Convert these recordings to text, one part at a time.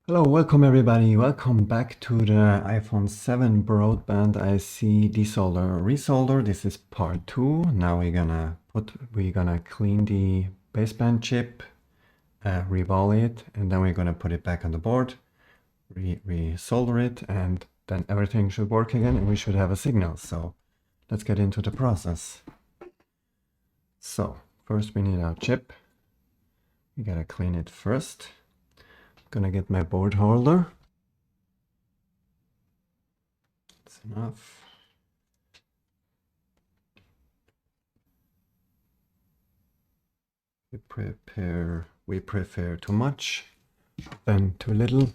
Hello, welcome everybody. Welcome back to the iPhone 7 Broadband IC desolder resolder. This is part 2. Now we're gonna clean the baseband chip, reball it, and then we're gonna put it back on the board, resolder it, and then everything should work again and we should have a signal. So let's get into the process. So first we need our chip. We gotta clean it first. Gonna get my board holder. That's enough. We prefer too much than too little.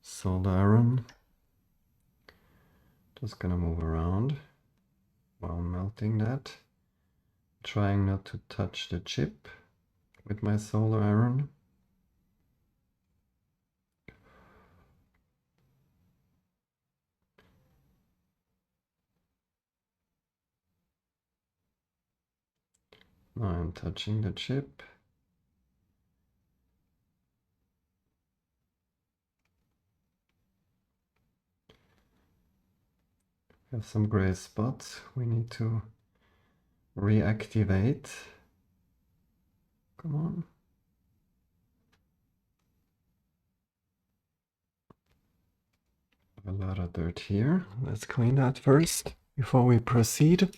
Solder iron. Just gonna move around while melting that. Trying not to touch the chip with my solder iron. Now I'm touching the chip. Have some gray spots we need to reactivate. Come on. A lot of dirt here. Let's clean that first before we proceed.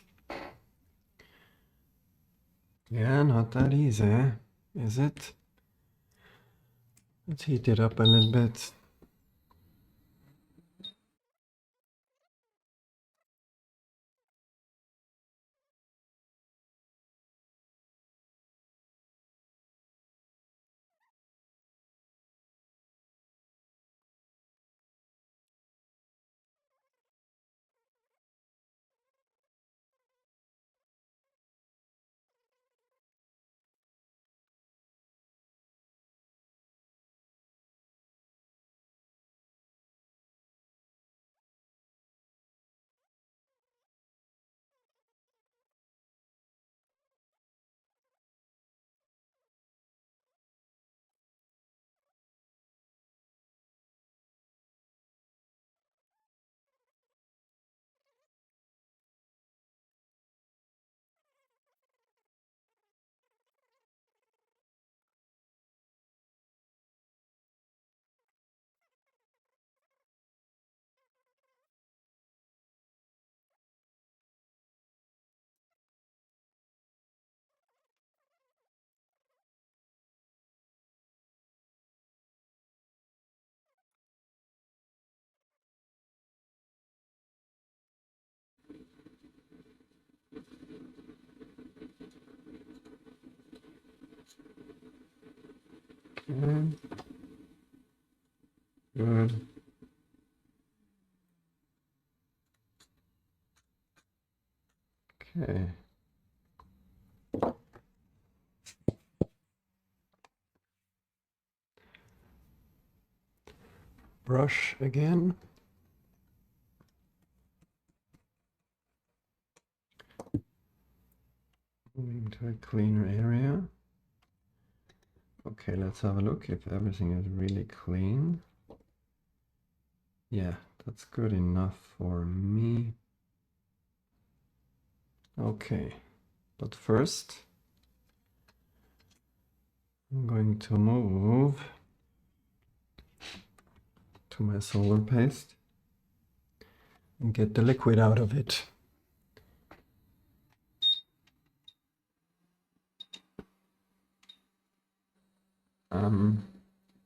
Yeah, not that easy, is it? Let's heat it up a little bit. Okay. Good. Okay. Brush again. Moving to a cleaner area. Okay, let's have a look if everything is really clean. Yeah, that's good enough for me. Okay, but first I'm going to move to my solder paste and get the liquid out of it.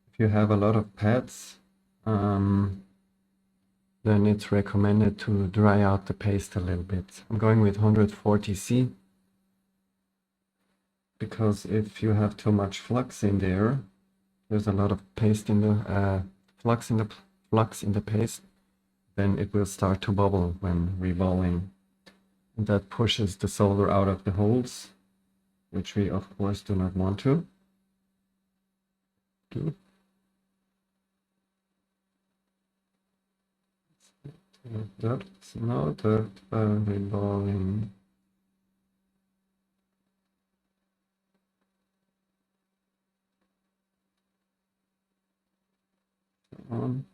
If you have a lot of pads, then it's recommended to dry out the paste a little bit. I'm going with 140C because if you have too much flux in there, there's a lot of paste in the flux in the paste, then it will start to bubble when reballing. And that pushes the solder out of the holes, which we of course do not want to do. No dirt reballing. on.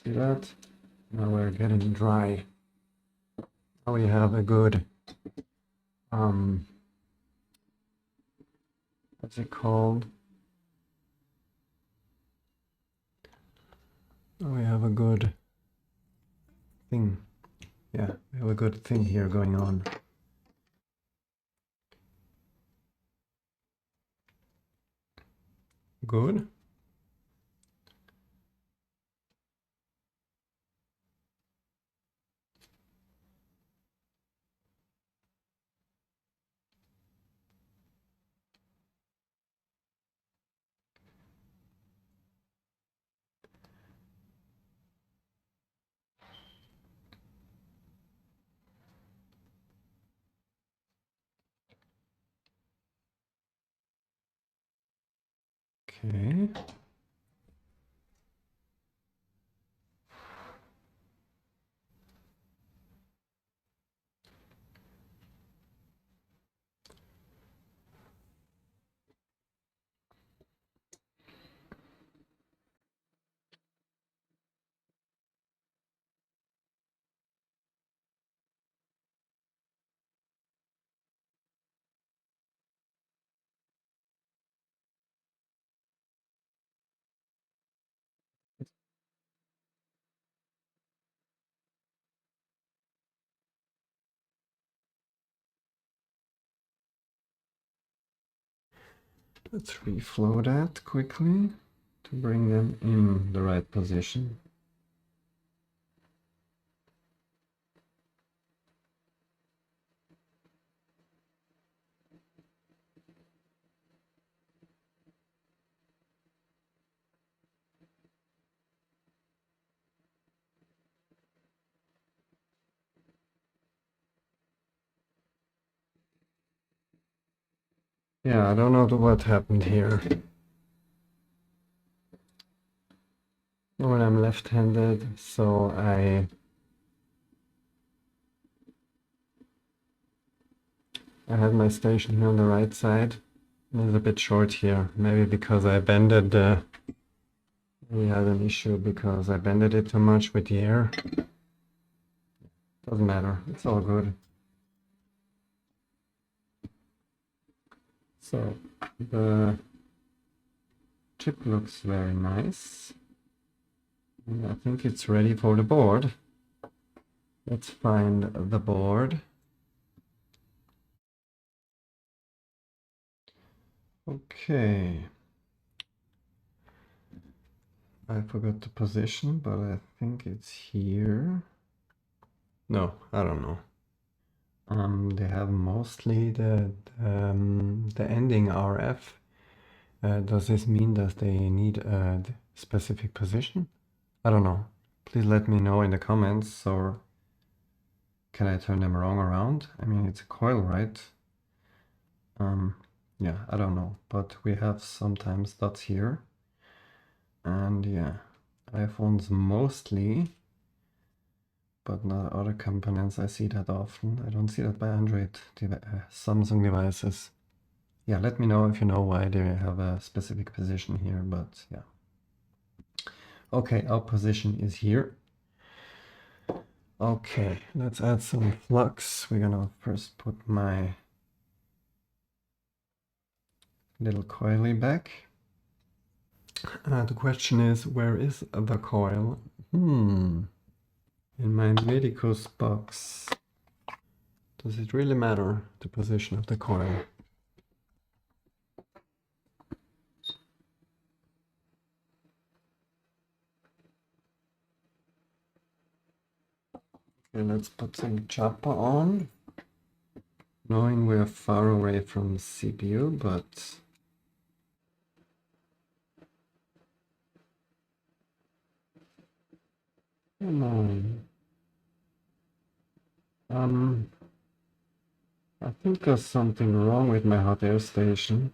See that? Now we're getting dry. Now we have a good, what's it called? Now we have a good thing. Yeah, we have a good thing here going on. Good. Okay. Let's reflow that quickly to bring them in the right position. Yeah, I don't know what happened here. When I'm left-handed, so I had my station here on the right side. It's a bit short here, maybe because I bended we had an issue because I bended it too much with the air. Doesn't matter, it's all good. So the chip looks very nice. And I think it's ready for the board. Let's find the board. Okay. I forgot the position, but I think it's here. No, I don't know. They have mostly the ending RF. Does this mean that they need a specific position? I don't know. Please let me know in the comments, or can I turn them wrong around? I mean, it's a coil, right? Yeah, I don't know, but we have sometimes dots here. And yeah, iPhones mostly, but not other components. I see that often. I don't see that by Android Samsung devices. Yeah, let me know if you know why they have a specific position here, but yeah. Okay, our position is here. Okay, let's add some flux. We're gonna first put my little coily back. The question is, where is the coil? In my Medicus box. Does it really matter, the position of the coil? Okay, let's put some chopper on. Knowing we're far away from the CPU, but come on. I think there's something wrong with my Hotairstation.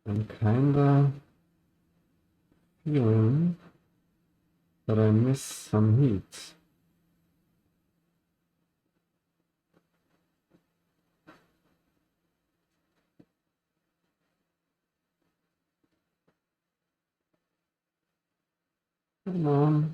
I'm kinda feeling that I miss some heat. Come on.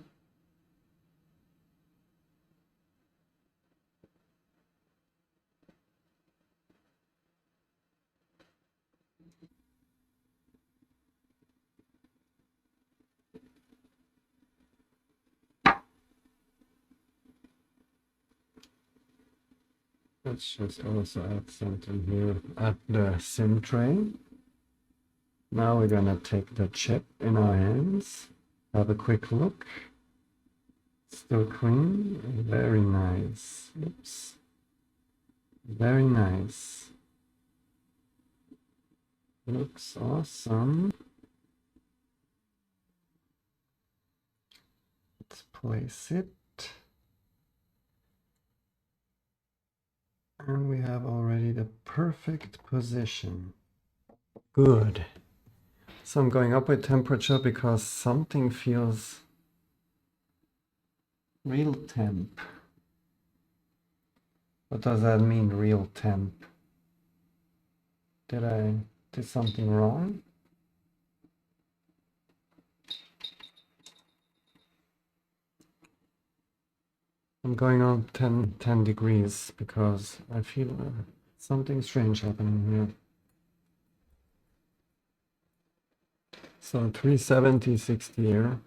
Let's just also add something here at the sim tray. Now we're gonna take the chip in our hands, have a quick look. Still clean, very nice. Oops. Very nice. Looks awesome. Let's place it. And we have already the perfect position. Good. So I'm going up with temperature because something feels real temp. What does that mean, real temp? Did I do something wrong? I'm going on 10 degrees because I feel something strange happening here. So 370, 60 here.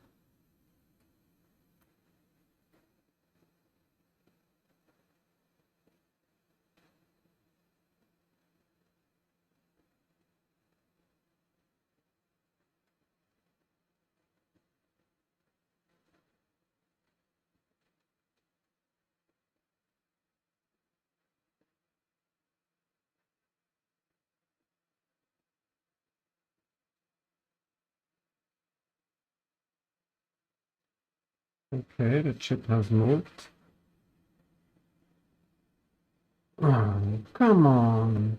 Okay, the chip has moved. Oh, come on.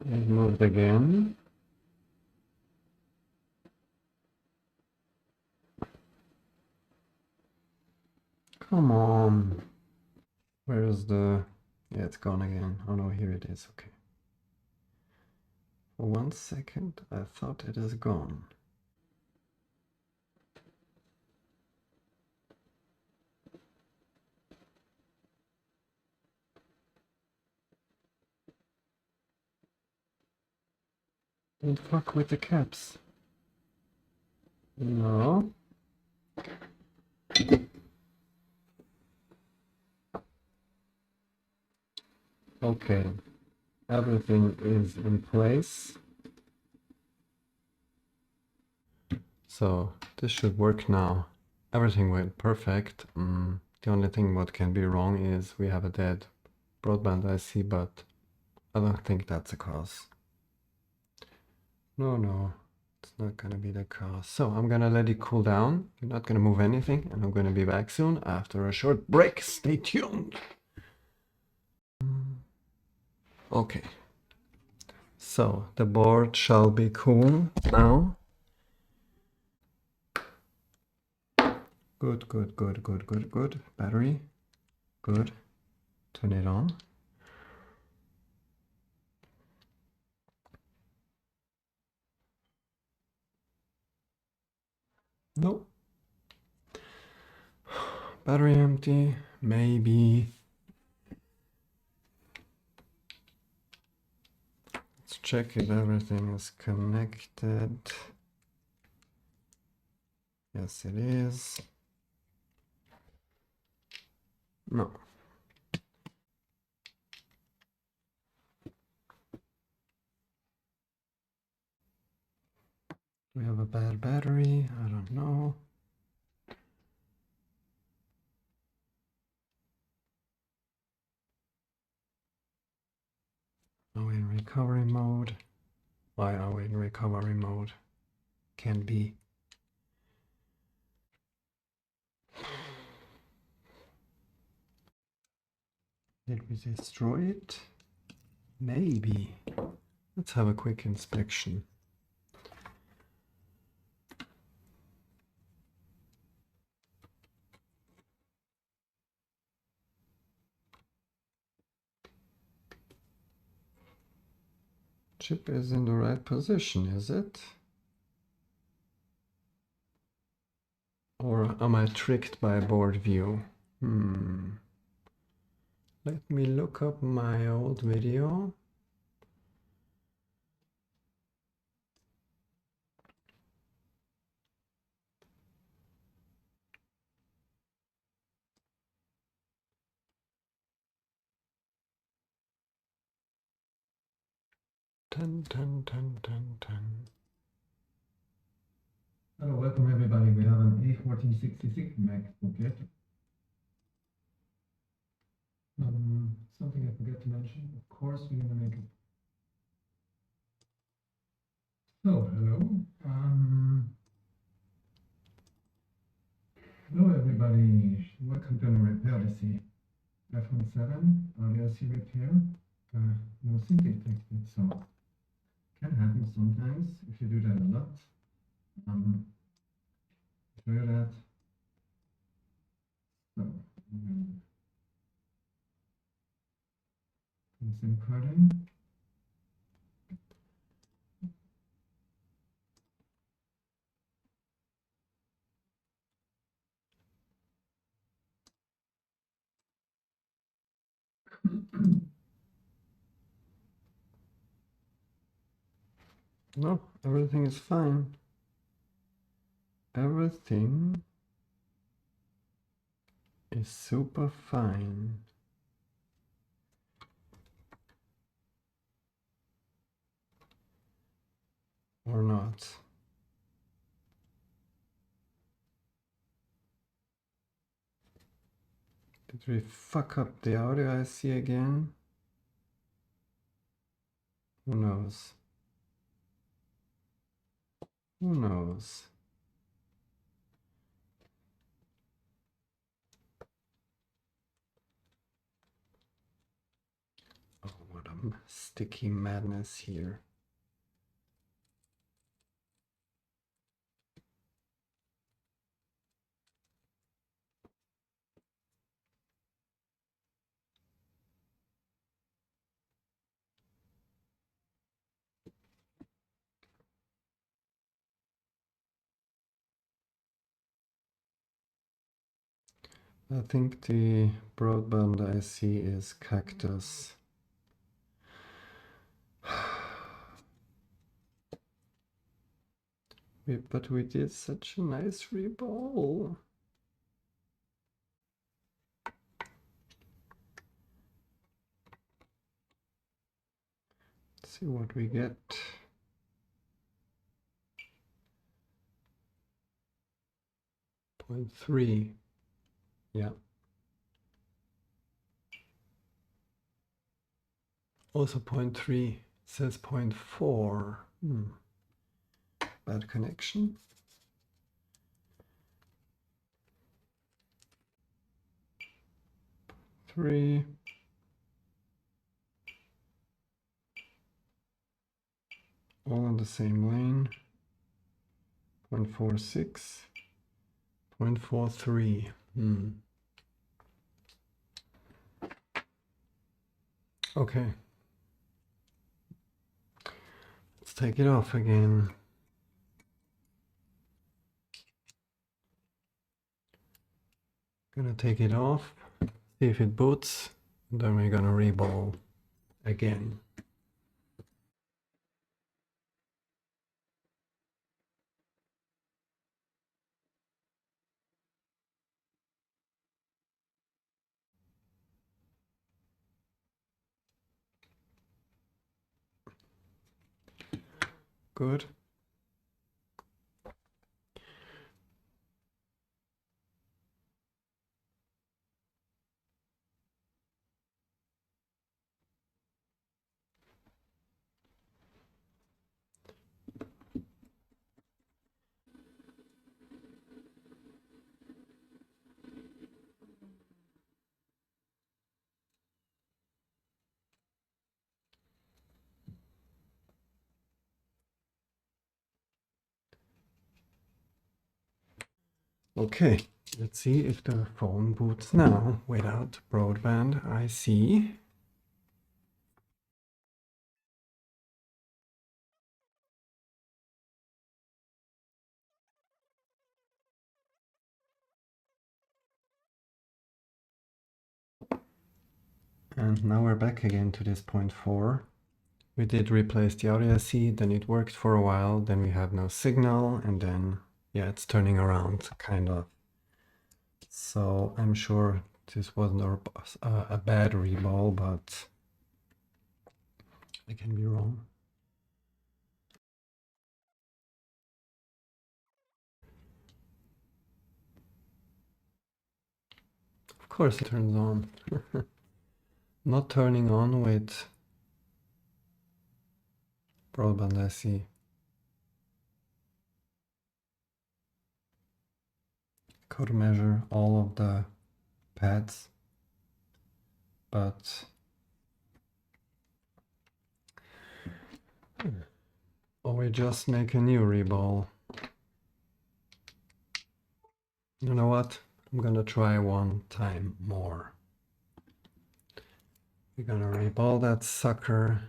It moved again. Come on. Where's the... Yeah, it's gone again. Oh no, here it is. Okay. For 1 second, I thought it is gone. Don't fuck with the caps. No. Okay. Everything is in place. So this should work now. Everything went perfect. The only thing what can be wrong is we have a dead broadband IC, but I don't think that's a cause. No, it's not gonna be the cause. So I'm gonna let it cool down. I'm not gonna move anything, and I'm gonna be back soon after a short break. Stay tuned. Okay. So the board shall be cool now. Good. Battery. Good. Turn it on. Nope. Battery empty. Maybe. Let's check if everything is connected. Yes, it is. No. We have a bad battery. I don't know. Are we in recovery mode? Why are we in recovery mode? Can be. Did we destroy it? Maybe. Let's have a quick inspection. Chip is in the right position, is it? Or am I tricked by board view? Let me look up my old video. Ten. Hello, welcome everybody. We have an A1466 MacBook yet. Something I forgot to mention. Of course, we're gonna make it. So, hello. Hello everybody. Welcome to the repair DC. iPhone 7 RDLC repair. No sync detected, so can happen sometimes if you do that a lot. Show you that. So, SIM card in. No, everything is fine. Everything is super fine. Or not. Did we fuck up the audio IC again? Who knows? Who knows? Oh, what a sticky madness here. I think the broadband IC is cactus. But we did such a nice reball. Let's see what we get. 0.3. Yeah. Also 0.3. Says 0.4. Bad connection. Three. All on the same lane. 0.46. 0.43. Okay. Let's take it off again. Gonna take it off, see if it boots, and then we're gonna reball again. Good. Okay, let's see if the phone boots now without broadband IC. And now we're back again to this point 4. We did replace the audio IC, then it worked for a while, then we have no signal, and then, yeah, it's turning around, kind of. So I'm sure this wasn't a bad reball, but I can be wrong. Of course it turns on. Not turning on with Broadband IC. Could measure all of the pads, but or we just make a new reball. You know what? I'm gonna try one time more. We're gonna reball that sucker.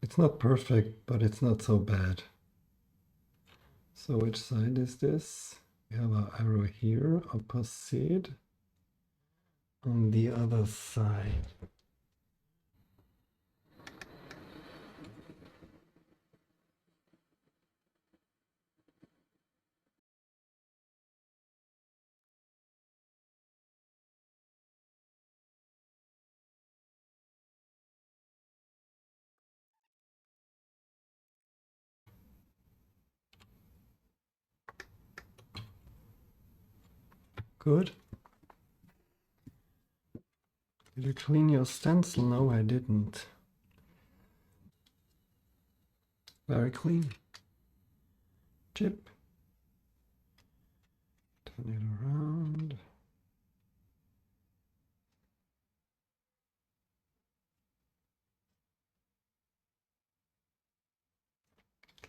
It's not perfect, but it's not so bad. So which side is this? We have an arrow here, opposite. On the other side. Good. Did you clean your stencil? No, I didn't. Very clean. Chip. Turn it around.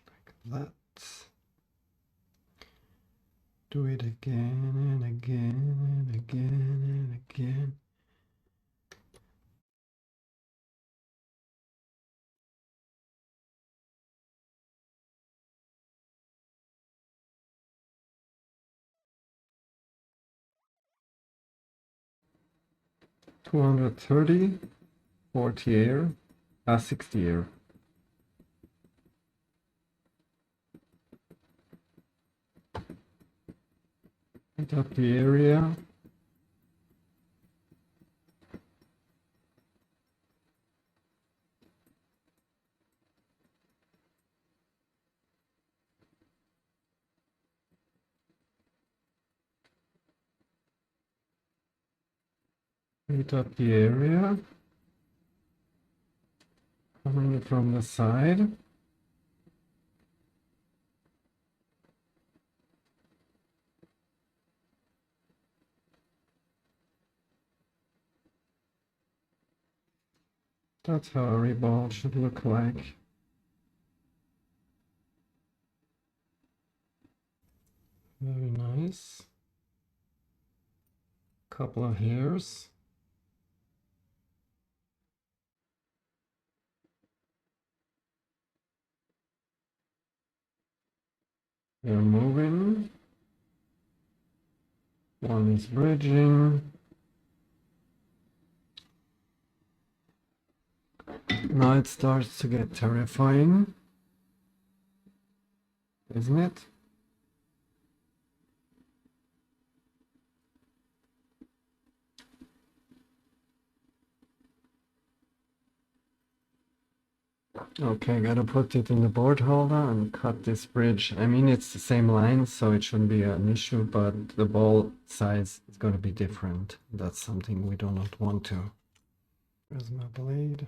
Like that. Do it again and again and again and again. $230, 40 air, 60 air. Heat up the area. Heat up the area. Coming from the side. That's how a reball should look like. Very nice. Couple of hairs. They're moving. One is bridging. Now it starts to get terrifying, isn't it? Okay, gotta put it in the board holder and cut this bridge. I mean, it's the same line, so it shouldn't be an issue, but the ball size is gonna be different. That's something we do not want to. Where's my blade?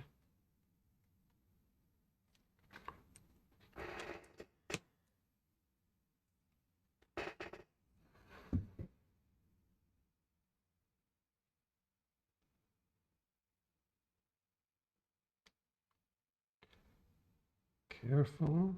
Careful.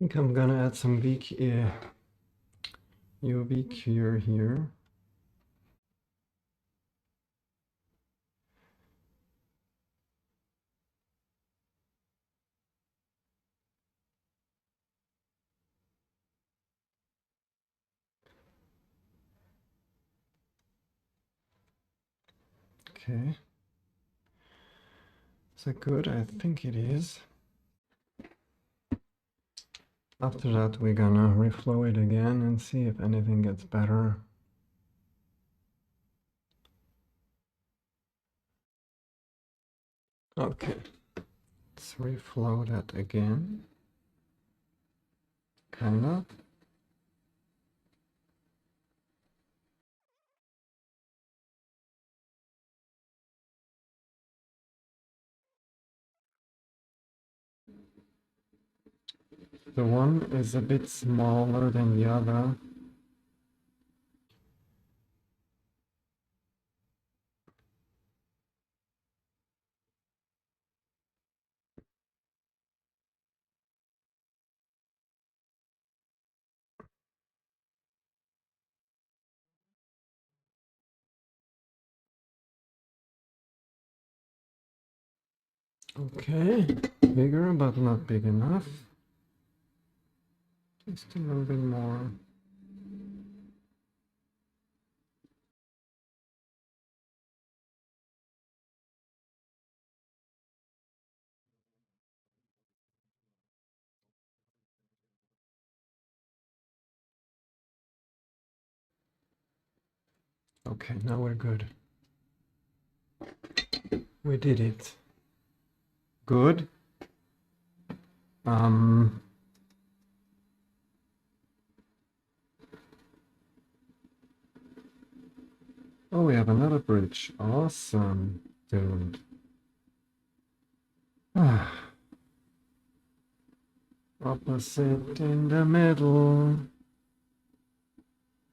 think I'm gonna add some weak UV cure here. Okay. Is that good? I think it is. After that, we're gonna reflow it again and see if anything gets better. Okay, let's reflow that again. Kind of. The one is a bit smaller than the other. Okay, bigger but not big enough. Just a little bit more. Okay, now we're good. We did it. Good. Oh, we have another bridge. Awesome, dude. Opposite in the middle.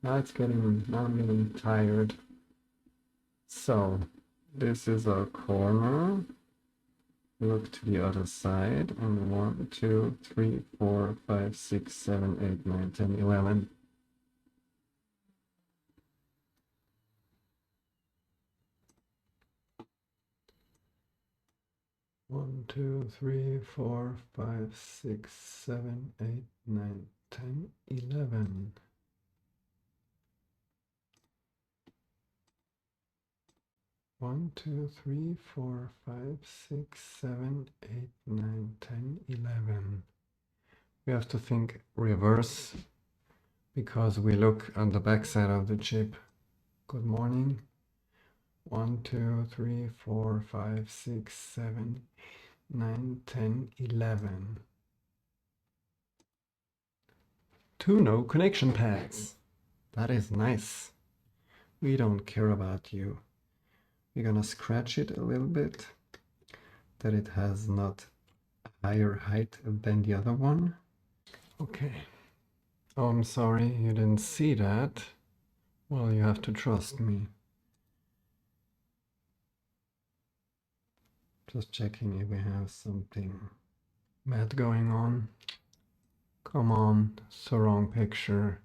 Now I'm getting tired. So, this is our corner. Look to the other side, and 1, 2, 3, 4, 5, 6, 7, 8, 9, 10, 11. One, 2, 3, 4, 5, 6, 7, 8, 9, 10, 11. One, 2, 3, 4, 5, 6, 7, 8, 9, 10, 11. We have to think reverse because we look on the back side of the chip. Good morning. 1, 2, 3, 4, 5, 6, 7, 9, 10, 11. 2 no connection pads. That is nice. We don't care about you. We're gonna scratch it a little bit, that it has not a higher height than the other one. Okay. Oh, I'm sorry, you didn't see that. Well, you have to trust me. Just checking if we have something bad going on. Come on, it's the wrong picture.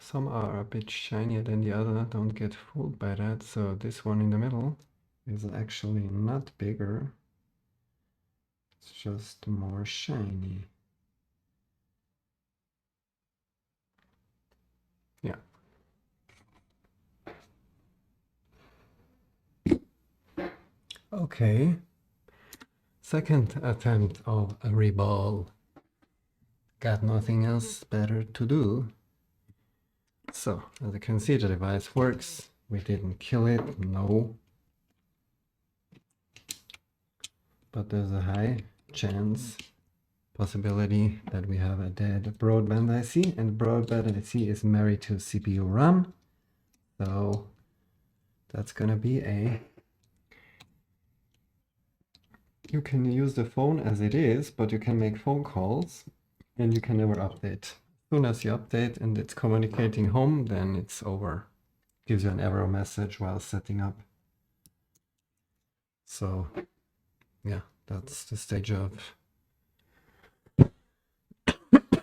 Some are a bit shinier than the other, don't get fooled by that. So this one in the middle is actually not bigger. It's just more shiny. Yeah. Okay. Second attempt of a reball. Got nothing else better to do. So, as you can see, the device works. We didn't kill it, no. But there's a high chance, possibility that we have a dead broadband IC, and broadband IC is married to CPU RAM. So that's gonna be a... You can use the phone as it is, but you can make phone calls and you can never update. As soon as you update and it's communicating home, then it's over. Gives you an error message while setting up. So yeah, that's the stage of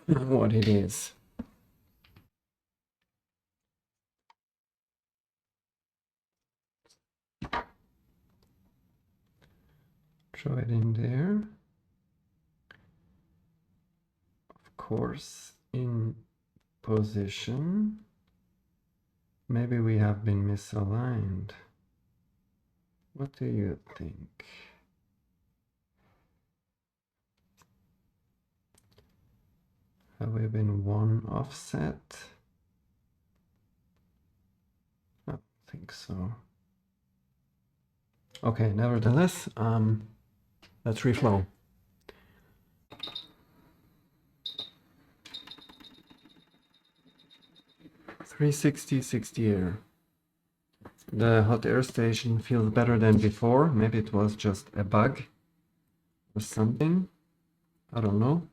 what it is. Throw it in there. Of course, in position. Maybe we have been misaligned. What do you think? Have we been one offset? I don't think so. Okay, nevertheless, let's reflow. $360.60 air. The Hotairstation feels better than before. Maybe it was just a bug or something. I don't know.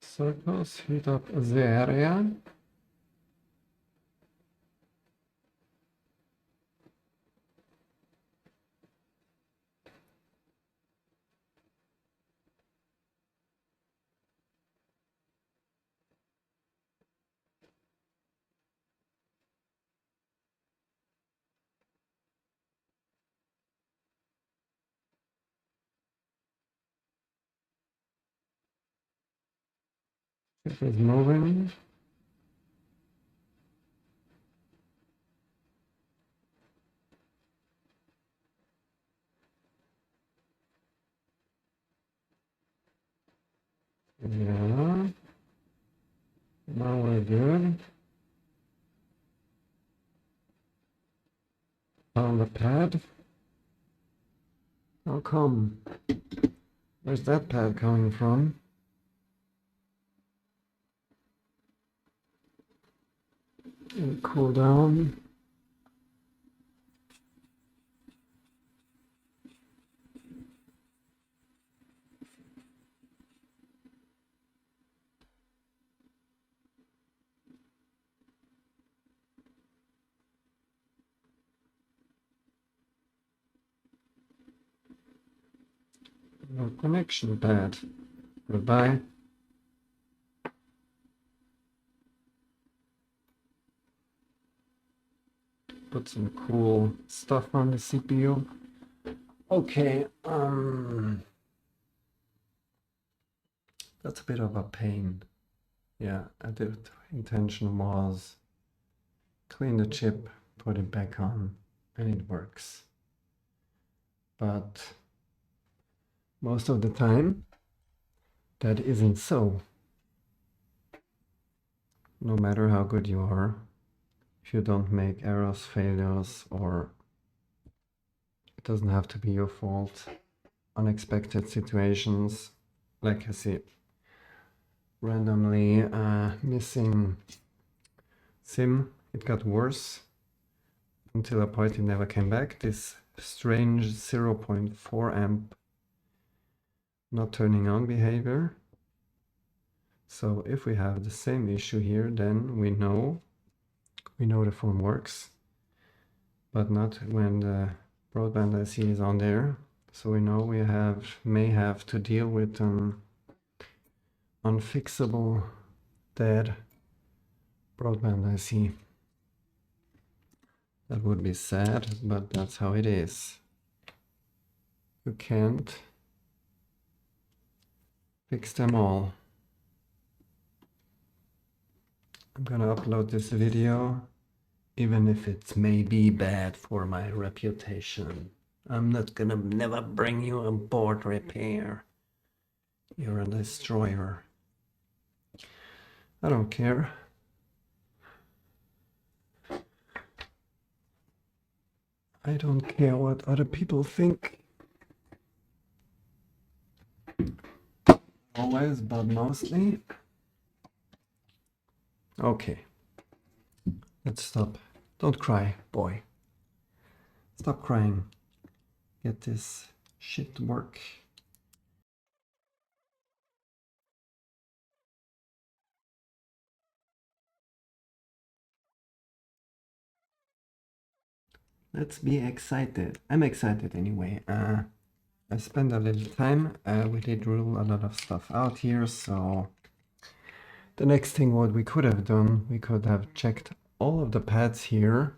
Circles, heat up the area. It is moving. Yeah. Now we're good. On the pad. How come? Where's that pad coming from? And cool down. No connection pad. Goodbye. Put some cool stuff on the CPU. Okay, that's a bit of a pain. Yeah, the intention was clean the chip, put it back on, and it works. But most of the time, that isn't so. No matter how good you are, if you don't make errors, failures, or it doesn't have to be your fault, unexpected situations, like I see, randomly missing sim, it got worse until a point it never came back. This strange 0.4 amp not turning on behavior. So if we have the same issue here, then we know the phone works, but not when the broadband IC is on there. So we know we may have to deal with an unfixable dead broadband IC. That would be sad, but that's how it is. You can't fix them all. I'm gonna upload this video, even if it's maybe bad for my reputation. I'm not gonna never bring you a board repair. You're a destroyer. I don't care. I don't care what other people think. Always, but mostly. Okay. Let's stop. Don't cry, boy. Stop crying. Get this shit to work. Let's be excited. I'm excited anyway. I spent a little time. We did rule a lot of stuff out here, so the next thing what we could have done, we could have checked all of the pads here.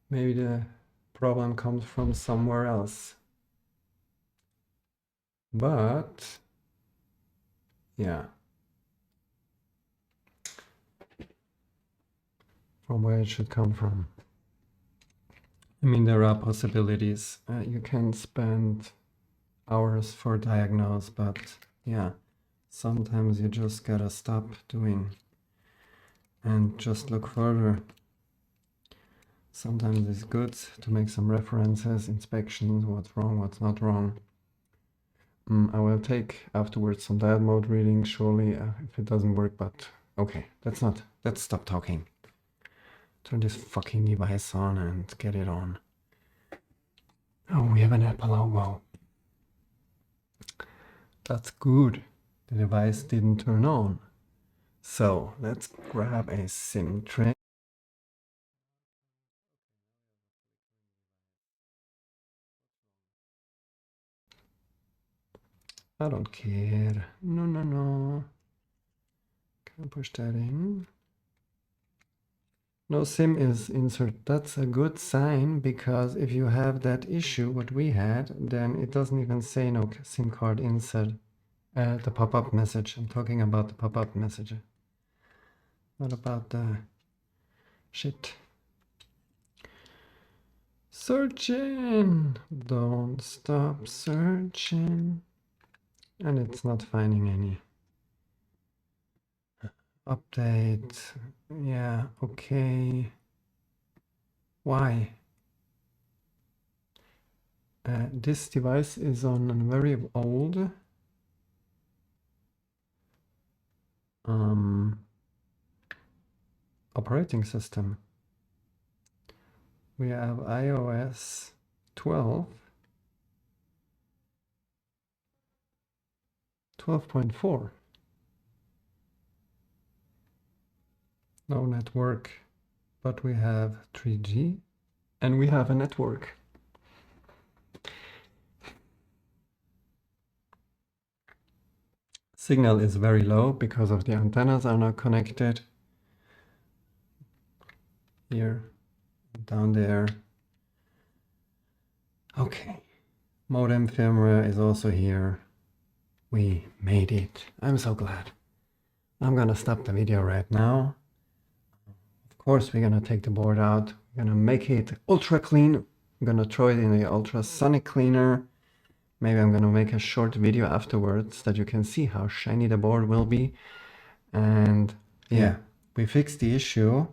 Maybe the problem comes from somewhere else. But yeah, from where it should come from. I mean, there are possibilities. You can spend hours for diagnose, but yeah, sometimes you just gotta stop doing and just look further. Sometimes it's good to make some references, inspections, what's wrong, what's not wrong. I will take afterwards some diode mode reading, surely, if it doesn't work, but okay, let's stop talking. Turn this fucking device on and get it on. Oh, we have an Apple logo. That's good. The device didn't turn on. So let's grab a sim tray. I don't care. No. Can I push that in? No SIM is insert. That's a good sign, because if you have that issue, what we had, then it doesn't even say no SIM card insert. The pop-up message. I'm talking about the pop-up message. Not about the shit. Searching! Don't stop searching. And it's not finding any. Update. Yeah, okay. Why? This device is on a very old operating system. We have iOS 12, 12.4. No network, but we have 3G and we have a network. Signal is very low because of the antennas are not connected. Here, down there. Okay. Modem firmware is also here. We made it. I'm so glad. I'm gonna stop the video right now. Of course, we're gonna take the board out. We're gonna make it ultra clean. I'm gonna throw it in the ultrasonic cleaner. Maybe I'm gonna make a short video afterwards that you can see how shiny the board will be. And yeah, we fixed the issue.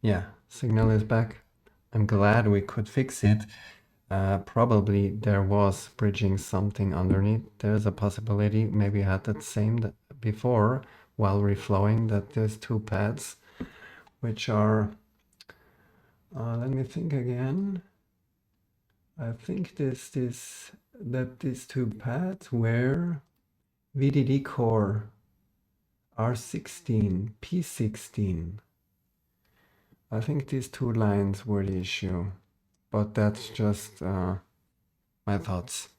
Yeah, signal is back. I'm glad we could fix it. Probably there was bridging something underneath. There's a possibility maybe I had that same before while reflowing, that there's two pads which are, let me think again. I think that these two pads were VDD core R16, P16. I think these two lines were the issue, but that's just my thoughts.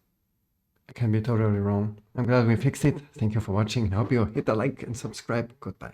I can be totally wrong. I'm glad we fixed it. Thank you for watching. I hope you hit the like and subscribe. Goodbye.